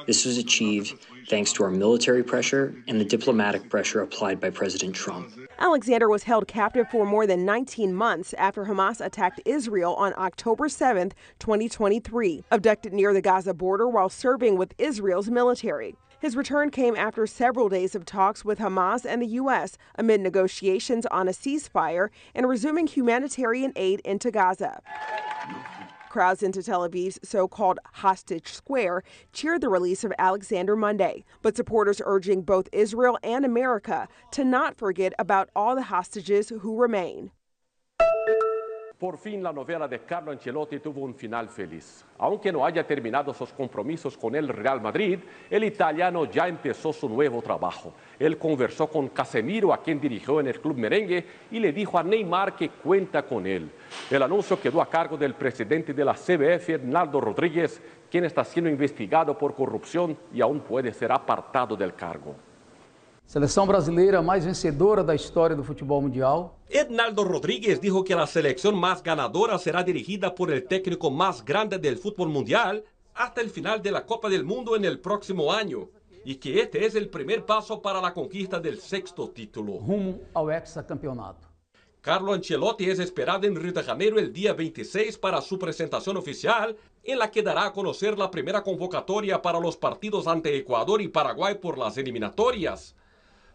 This was achieved thanks to our military pressure and the diplomatic pressure applied by President Trump. Alexander was held captive for more than 19 months after Hamas attacked Israel on October 7, 2023, abducted near the Gaza border while serving with Israel's military. His return came after several days of talks with Hamas and the U.S. amid negotiations on a ceasefire and resuming humanitarian aid into Gaza. Crowds into Tel Aviv's so-called Hostage Square cheered the release of Alexander Monday, but supporters urging both Israel and America to not forget about all the hostages who remain. Por fin la novela de Carlo Ancelotti tuvo un final feliz. Aunque no haya terminado sus compromisos con el Real Madrid, el italiano ya empezó su nuevo trabajo. Él conversó con Casemiro, a quien dirigió en el club merengue, y le dijo a Neymar que cuenta con él. El anuncio quedó a cargo del presidente de la CBF, Hernaldo Rodríguez, quien está siendo investigado por corrupción y aún puede ser apartado del cargo. Seleção brasileira mais vencedora da história do futebol mundial. Hernaldo Rodríguez dijo que la selección más ganadora será dirigida por el técnico más grande del fútbol mundial hasta el final de la Copa del Mundo en el próximo año y que este es el primer paso para la conquista del 6º título. Rumo ao hexacampeonato. Carlo Ancelotti es esperado en Río de Janeiro el día 26 para su presentación oficial, en la que dará a conocer la primera convocatoria para los partidos ante Ecuador y Paraguay por las eliminatorias.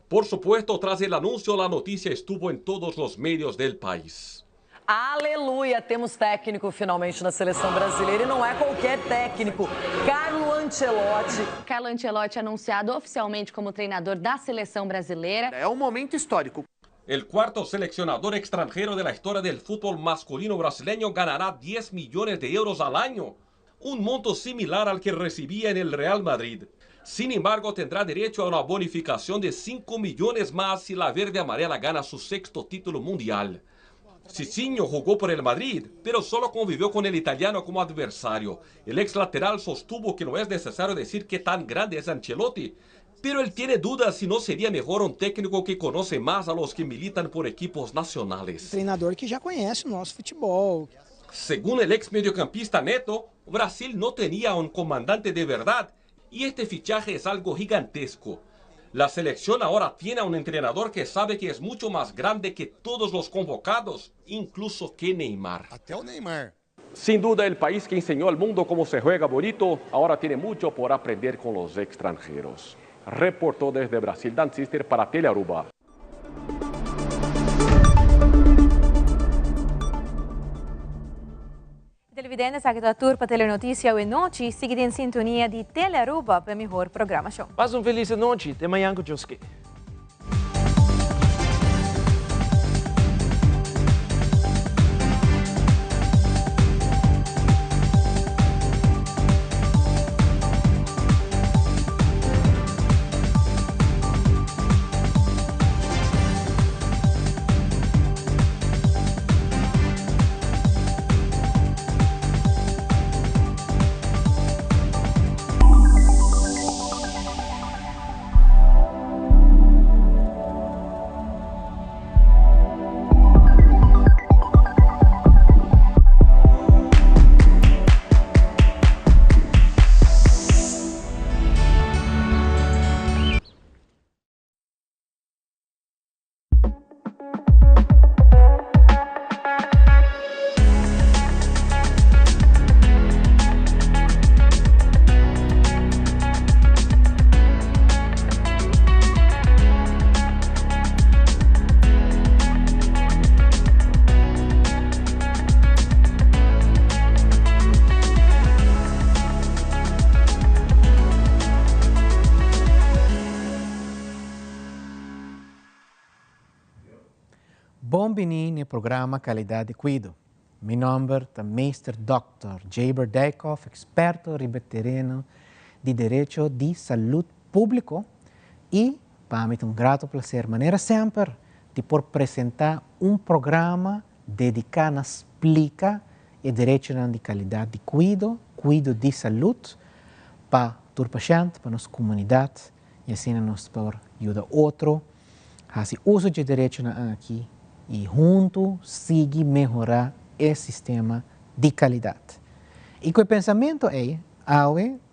Por supuesto, tras el anuncio, la noticia estuvo en todos los medios del país. Aleluia! Temos técnico finalmente na seleção brasileira e não é qualquer técnico. Carlo Ancelotti. Carlo Ancelotti anunciado oficialmente como treinador da seleção brasileira. É um momento histórico. El cuarto seleccionador extranjero de la historia del fútbol masculino brasileño ganará 10 millones de euros al año, un monto similar al que recibía en el Real Madrid. Sin embargo, tendrá derecho a una bonificación de 5 millones más si la verde amarela gana su 6º título mundial. Cicinho jugó por el Madrid, pero solo convivió con el italiano como adversario. El ex lateral sostuvo que no es necesario decir qué tan grande es Ancelotti, pero él tiene dudas si no sería mejor un técnico que conoce más a los que militan por equipos nacionales. Treinador que já conhece o nosso futebol. Según el ex mediocampista Neto, Brasil no tenía un comandante de verdad y este fichaje es algo gigantesco. La selección ahora tiene a un entrenador que sabe que es mucho más grande que todos los convocados, incluso que Neymar. Até o Neymar. Sin duda, el país que enseñó al mundo cómo se juega bonito, ahora tiene mucho por aprender con los extranjeros. Reportó desde Brasil Dan Sister para Telearuba. Televidentes, aqui da Turpa Telenotícia e Noite, seguida em sintonia de Telearuba para melhor programação. Paz feliz noite, até amanhã com Josué. Bom-vindo no programa Qualidade de Cuido. Meu nome é Mr. Dr. Jaber Dijkhoff, experto veterano de Direito de Saúde Público e, para mim, é um grato prazer, maneira sempre, de por apresentar programa dedicado a explicar o direito de qualidade de cuido de saúde para o paciente, para a nossa comunidade, e assim nós podemos ajudar outro a fazer uso de direito aqui e junto seguir melhorar esse sistema de qualidade. E com o pensamento é,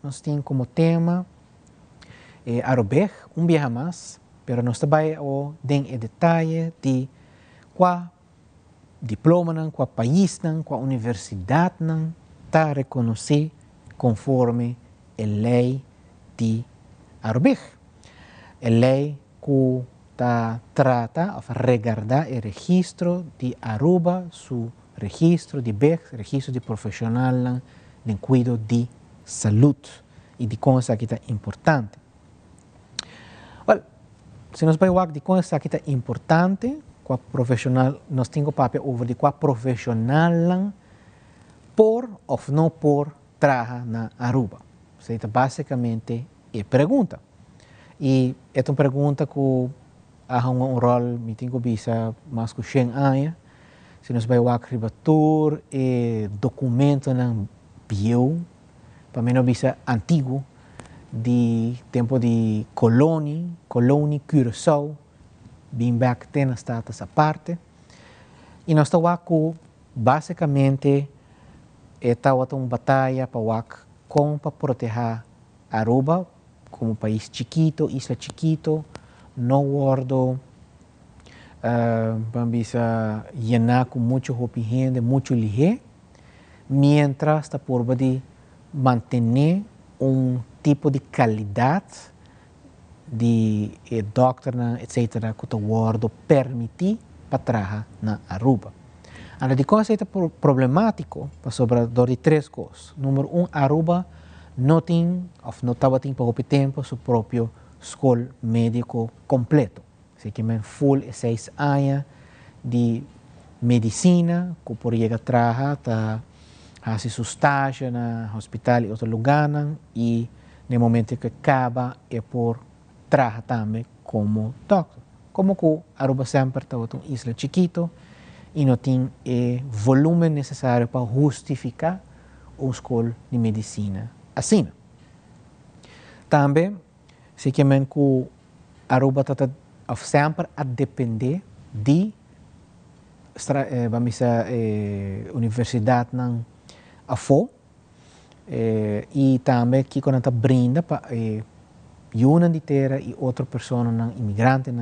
nós temos como tema Arubeg, dia mais, mas nós também temos o detalhe de qual diploma, qual país, qual universidade está reconhecido conforme a lei de Arubeg. A lei que trata de regardar o registro de Aruba, su registro de BEG, registro de profissional de cuidado de saúde e de coisa que é importante. Well, se nós vamos de coisa que é importante, qual profissional, nós temos papel over de qual profissional por ou não por trabalhar na Aruba. Seja basicamente a pergunta. E é uma pergunta que há um rol, me tenho visa mais que 100 anos. Se nós vamos escrever e documento não bio, para mim não visa antigo, de tempo de colônia Curaçao, bem back tem estado essa parte. E nós estamos aqui, basicamente, estamos uma batalha para proteger Aruba como país chiquito, isla chiquito, no guardo, vamos llenar com muito gente, muito ligeiro, mientras está por de manter tipo de qualidade de doctor, etc., que o guardo permite para trabalhar na Aruba. Agora, de coisa é problemático, sobre de 3 coisas. Número 1, Aruba não tem, ou não estava tendo por tempo, seu próprio escola médico completo. Assim que é full 6 anos de medicina, que por chegar a trabalhar, fazer seu estágio no hospital e outro lugar, e no momento que acaba, é por trabalhar também como doctor. Como que Aruba sempre está uma isla chiquito e não tem o volume necessário para justificar uma escola de medicina assim. Também, se que Aruba está sempre a depender de universidade a fora e também que quando está brinda para uma de terra e outra pessoa imigrante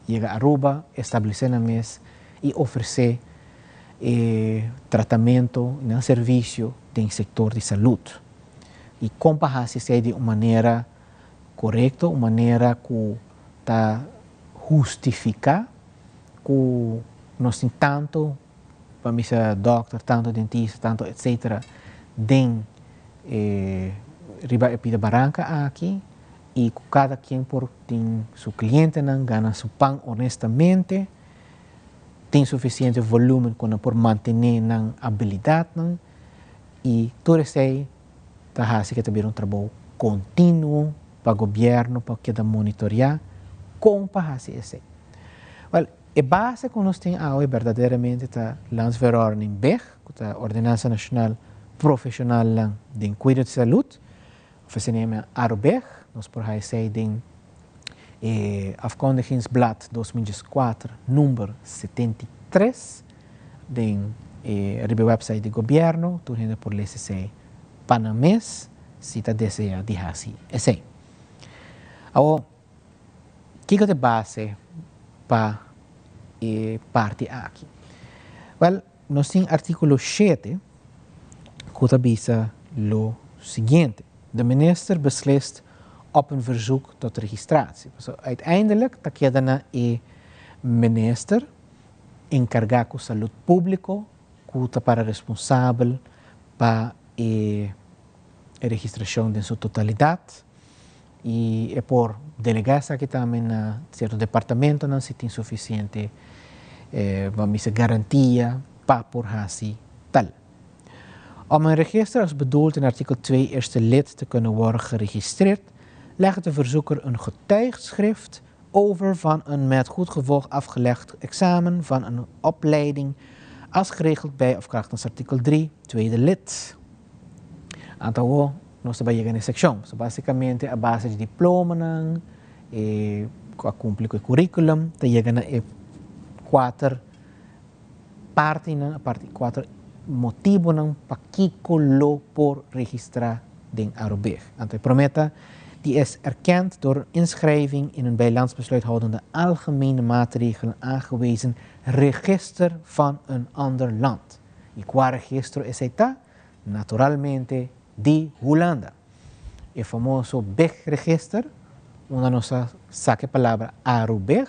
chega a Aruba, estabelecer na mesa e oferecer tratamento e serviço do setor de saúde. E comparar-se de uma maneira correta, uma maneira que está justificar que nós temos tanto, vamos dizer, doctor, tanto dentista, tanto etc., dentro Riba Barranca aqui, e cada quem por tem seu cliente ganha seu pão honestamente, tem suficiente volume por manter a habilidade e tudo isso está fazendo que também um trabalho contínuo para o governo, para que monitorear como para fazer isso. Well, a base que nós temos é verdadeiramente a Landsverordning BEG, que é a Ordenança Nacional Profissional de Cuidado de Saúde, oficialmente Arubeg, nós por aí sei em Afkondigingsblad 2004, número 73, na website do governo, tu ainda por ler se Panamês, se está deseja de fazer assim. Agora, o que é a base para parte aqui? Well, nós temos artículo 7, que diz o seguinte: de minister beslist op een verzoek tot registratie. So, uiteindelijk queda na minister encargado com saúde pública, que está para responsável para a registração de sua totalidade, e é por delegar aqui também na certo departamento não se tem suficiente Vamos garantia pa por hasi tal. Om een register als bedoeld in artikel 2 eerste lid te kunnen worden geregistreerd, legt de verzoeker een getuigschrift over van een met goed gevolg afgelegd examen van een opleiding als geregeld bij of krachtens artikel 3 tweede lid. Então, nós trabalhamos nessa secção. So, basicamente, a base de diploma, a cumprir com o currículo, chega na 4 partes, 4 motivos para que lo por registrar den Arubeg. Então, prometa, die is erkend door inschrijving in een bij landsbesluithoudende algemene maatregelen aangewezen register van een ander land. E qual registro es esta? Naturalmente, de Holanda. El famoso BEG-register, una nos saque palabra Arubeg,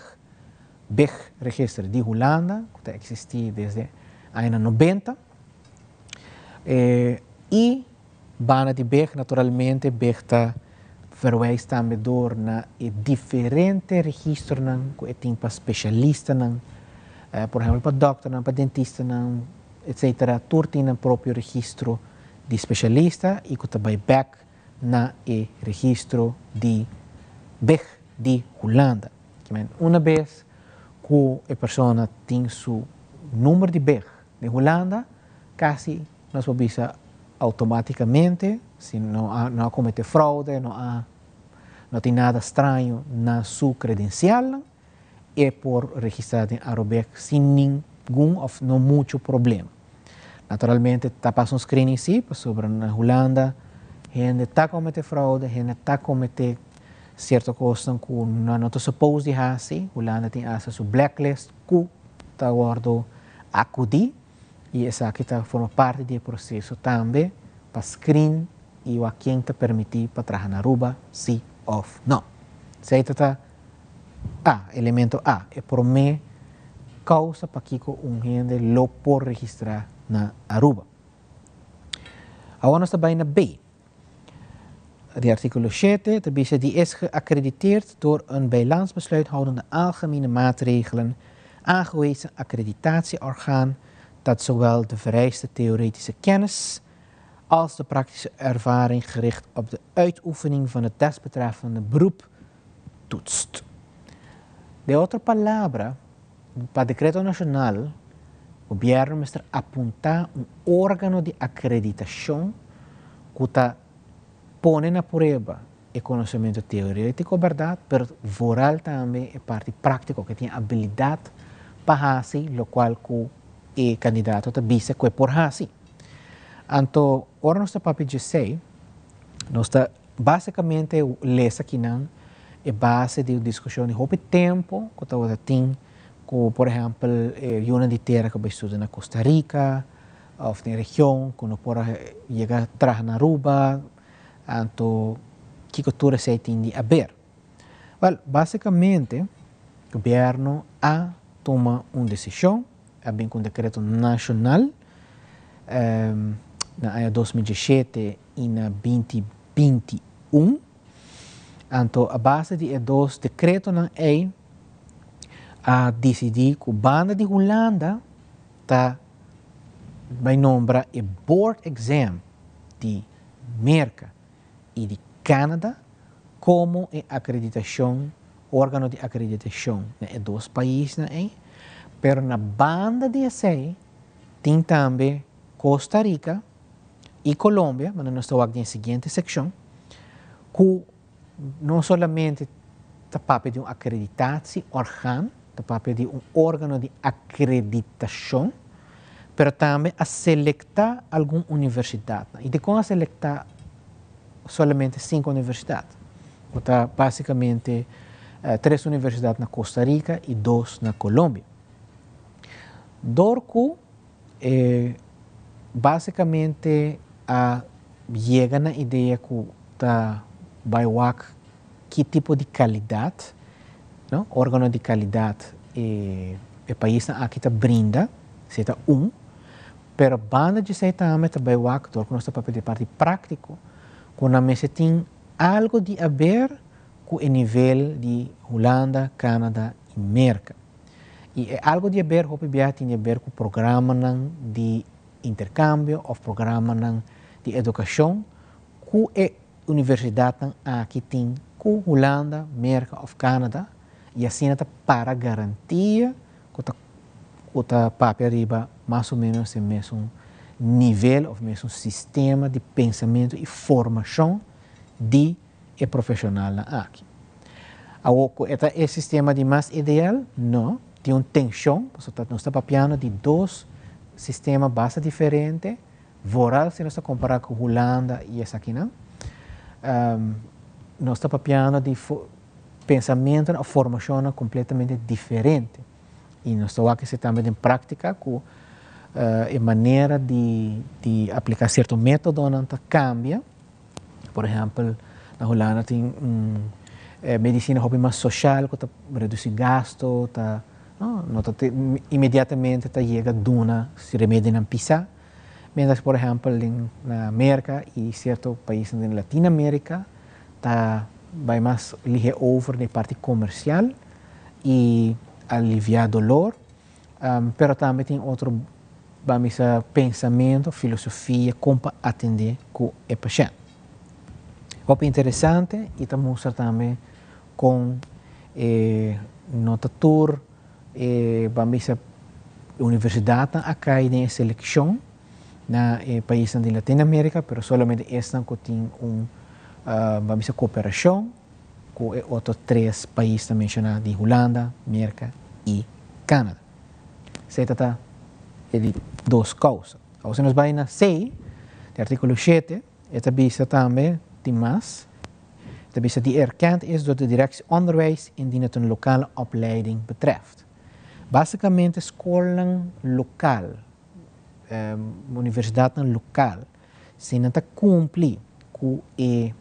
BEG-register de Holanda, que existía desde años 90. Y bana de BEG, naturalmente, BEG está verwijst também door naar diferentes registros que tem para especialistas, por exemplo, para doctores, para dentistas, etc. Tudo tem um próprio registro de especialista e que também back na registro de BEG de Holanda. Uma vez que a pessoa tem seu número de BEG de Holanda, quase nós podemos automaticamente, se não comete fraude, não tem nada estranho na sua credencial, é por registrar em Arubeg sem nenhum ou não muito problema. Naturalmente, está passando um screening sim, sobre na Holanda, gente está cometendo fraude, gente está cometendo certa coisa que não está suposto de fazer. Holanda tem acesso ao blacklist, que está guardado acudir, e essa aqui forma parte do processo também, para screen e a quem te permitir para trabalhar na Aruba, sim ou não. Se está elemento A, é por mim causa para que gente lo por registrar na Aruba. Agora nós estamos na B. De artikel 7, die is geaccrediteerd door een bij landsbesluithoudende algemene maatregelen aangewezen accreditatieorgaan dat zowel de vereiste theoretische kennis als de praktische ervaring gericht op de uitoefening van het desbetreffende beroep toetst. De otra palabra, para decreto nacional, o gobierno está apuntar un órgano de acreditación que está pone na prueba o conhecimento teórico, verdade, pero voral também é parte prática, que tem habilidade para fazer, o qual o candidato também se que por fazer. Então, agora nós estamos para dizer, nós estamos basicamente lendo aqui não é base de discussão de houve tempo que está tem, por exemplo, uma de terra que vai estudar na Costa Rica, ou na região, que não pode chegar atrás na Aruba. Então, que cultura se tem de haver? Well, basicamente, o governo toma uma decisão, bem com decreto nacional, na ano 2017 e na 2021. Então, a base de dois decretos é a decidir que a banda de Holanda vai nombrar o board exam de América e de Canadá como acreditação, órgão de acreditação em dois países, pero na banda de esse tem também Costa Rica e Colômbia, mas nós estamos aqui na seguinte secção, que não somente está papel de uma acreditação, órgão, está papel de um órgão de acreditação, pero também a selectar alguma universidade. E de como a selectar somente 5 universidades. Está basicamente 3 universidades na Costa Rica e 2 na Colômbia. Dorco basicamente chega na ideia que vai que tipo de qualidade, não? Órgão de qualidade o país aqui brinda, seja pero banda de ser também vai dorco nós papel de parte prático, quando a mesa tem algo de haver com o nível de Holanda, Canadá e América. E algo de ver, hopi biya tinha ver com programa de intercâmbio ou programa de educação com a universidade aqui tem com Holanda, América ou Canadá e assim está para garantir que o papel arriba mais ou menos o mesmo nível ou mesmo sistema de pensamento e formação de profissional aqui. Esse sistema de mais ideal? Não. Tem uma tensão, nós estamos falando de dois sistemas bastante diferentes. Voral, se nós comparar com Holanda e essa aqui, não? Nós estamos falando de pensamento e formação completamente diferente. E nós estamos aqui também em prática com a maneira de aplicar certo método não cambia. Por exemplo, na Holanda tem medicina mais social, que reduz gasto, imediatamente chega duna se remédio não pisa. Mientras, por exemplo, na América e certos países na Latinoamérica, vai mais ligeiro over na parte comercial e aliviar dolor, mas também tem outro pensamento, filosofia, como atender com o paciente. O interessante e mostra também com nota tour, vamos a universidade acá em seleção na países de Latinoamérica, mas somente esta que tem vamos a cooperação com outros 3 países mencionados de Holanda, América e Canadá. Se trata de 2 causas. Als we bijna C, de artikel 7, het is também de mais. Het is die erkend is door de directie onderwijs indien het een lokale opleiding betreft. Basicamente, scholen lokaal, universiteiten lokaal, zijn het cumprir com a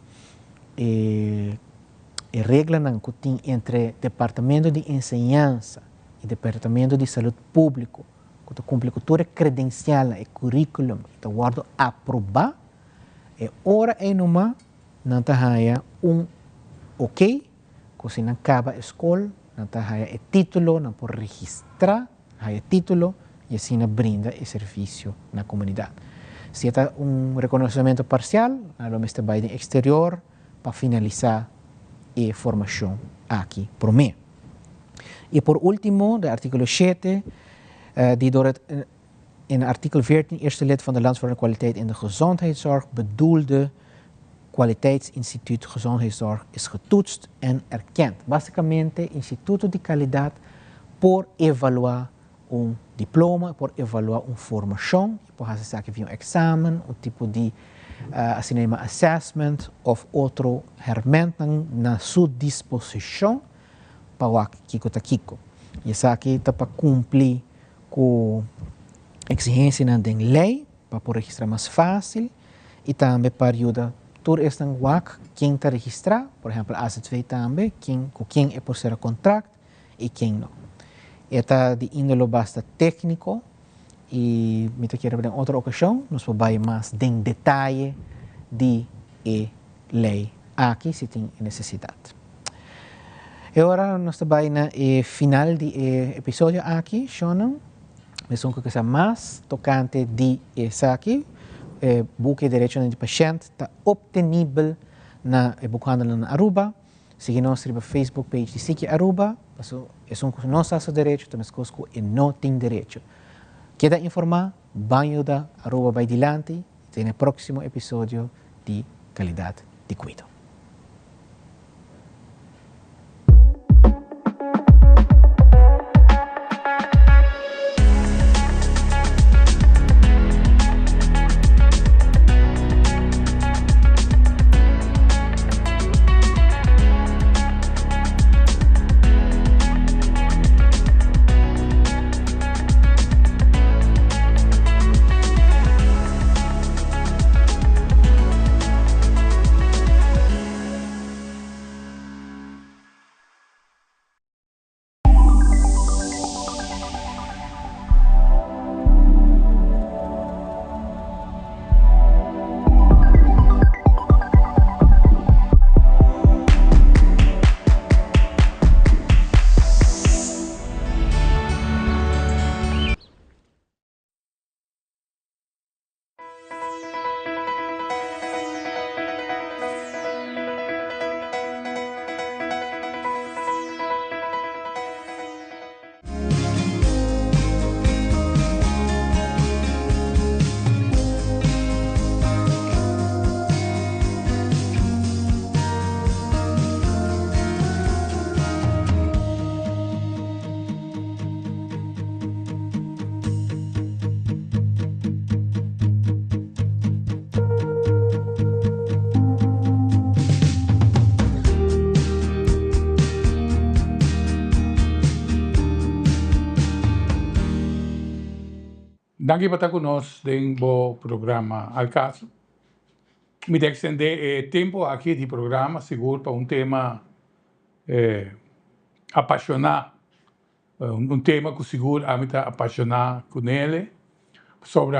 regra que tem entre Departamento de Enseñanza e Departamento de Saúde Público, que cumpre com toda a credencial e currículo, que guarda aprovar, e ora é numa não há ok, que se não acaba a escola, não há título, não pode registrar, há título e assim brinda o serviço na comunidade. Se há reconhecimento parcial, nós vamos estar no exterior para finalizar a formação aqui por mim. E por último, de artikel 7, die door het in artikel 14 eerste lid van de Landsverordening Kwaliteit in de Gezondheidszorg bedoelde Kwaliteitsinstituut Gezondheidszorg is getoetst en erkend. Basicamente, Instituto de Qualidade por evaluar diploma, por evaluar formação, por fazer via examen, tipo de assessment of outro hermenting na sua disposição para o Kiko. E isso aqui está para cumprir com exigência na lei, para poder registrar mais fácil e também para ajudar todo este quem está registrado, por exemplo, a AZ2 também, com quem é por ser contrato e quem não. Está de índole bastante técnico e me quero em outra ocasião, nós vamos mais em detalhe de lei aqui se tem necessidade. E agora nós estamos no final do episódio aqui, Shonan. Mas uma coisa mais tocante de essa aqui, book de direito do paciente está obtenível na bookhandel na Aruba. Siga-nos no Facebook page de Siki Aruba. É um nosso direito, também é não tem direito. Queda informar, banho da Aruba vai dilante. Tem o próximo episódio de Qualidade de Cuido. Danke por estar conosco no programa Al Caso. Me dá extender tempo aqui de programa, seguro, para um tema apaixonado, um tema que seguro a me apaixonar com ele, sobre